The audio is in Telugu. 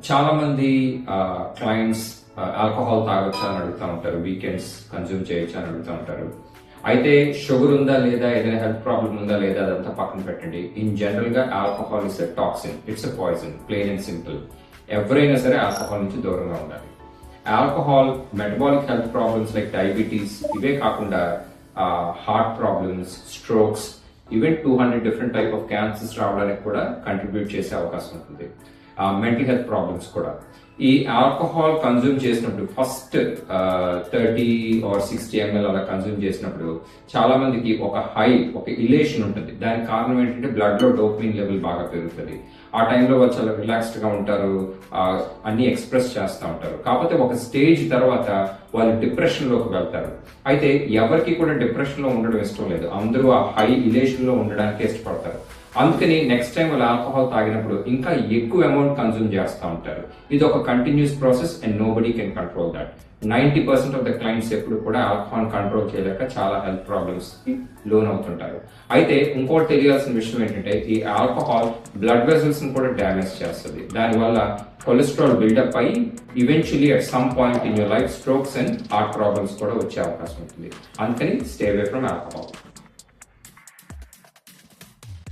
చాలా మంది క్లయింట్స్ ఆల్కహాల్ తాగొచ్చా అని అడుగుతూ ఉంటారు, వీకెండ్స్ కన్జ్యూమ్ చేయొచ్చా అని అడుగుతూ ఉంటారు. అయితే షుగర్ ఉందా లేదా, ఏదైనా హెల్త్ ప్రాబ్లం ఉందా లేదా అదంతా పక్కన పెట్టండి. ఇన్ జనరల్ గా alcohol is a toxin, it's a poison, plain and simple. ఎవరైనా సరే ఆల్కహాల్ నుంచి దూరంగా ఉండాలి. Alcohol metabolic health problems like diabetes, ఇవే కాకుండా heart problems, strokes, even 200 different type of cancers రావడానికి కూడా కంట్రిబ్యూట్ చేసే అవకాశం ఉంటుంది. మెంటల్ హెల్త్ ప్రాబ్లమ్స్ కూడా. ఈ ఆల్కహాల్ కన్జ్యూమ్ చేసినప్పుడు ఫస్ట్ 30 or 60 ml అలా కన్జ్యూమ్ చేసినప్పుడు చాలా మందికి ఒక ఇలేషన్ ఉంటుంది. దానికి కారణం ఏంటంటే బ్లడ్ లో డోపమిన్ లెవెల్ బాగా పెరుగుతుంది. ఆ టైంలో వాళ్ళు చాలా రిలాక్స్డ్ గా ఉంటారు, అన్ని ఎక్స్ప్రెస్ చేస్తూ ఉంటారు. కాకపోతే ఒక స్టేజ్ తర్వాత వాళ్ళు డిప్రెషన్ లోకి వెళ్తారు. అయితే ఎవరికి కూడా డిప్రెషన్ లో ఉండడం ఇష్టం లేదు, అందరూ ఆ హై ఇలేషన్ లో ఉండడానికి ఇష్టపడతారు. అందుకని నెక్స్ట్ టైం వాళ్ళు ఆల్కహాల్ తాగినప్పుడు ఇంకా ఎక్కువ అమౌంట్ కన్జ్యూమ్ చేస్తూ ఉంటారు. ఇది ఒక continuous process and nobody can control that. 90% of the clients ఎప్పుడు కూడా ఆల్కహాల్ కంట్రోల్ చేయలేక చాలా హెల్త్ ప్రాబ్లమ్స్ కి లోన్ అవుతుంటారు. అయితే ఇంకోటి తెలియాల్సిన విషయం ఏంటంటే ఈ ఆల్కహాల్ బ్లడ్ వెసల్స్ ని కూడా డ్యామేజ్ చేస్తుంది. దానివల్ల కొలెస్ట్రాల్ బిల్డప్ అయ్యి eventually at some point in your life strokes and heart problems కూడా వచ్చే అవకాశం ఉంటుంది. అందుకని స్టే అవే ఫ్రమ్ ఆల్కహాల్.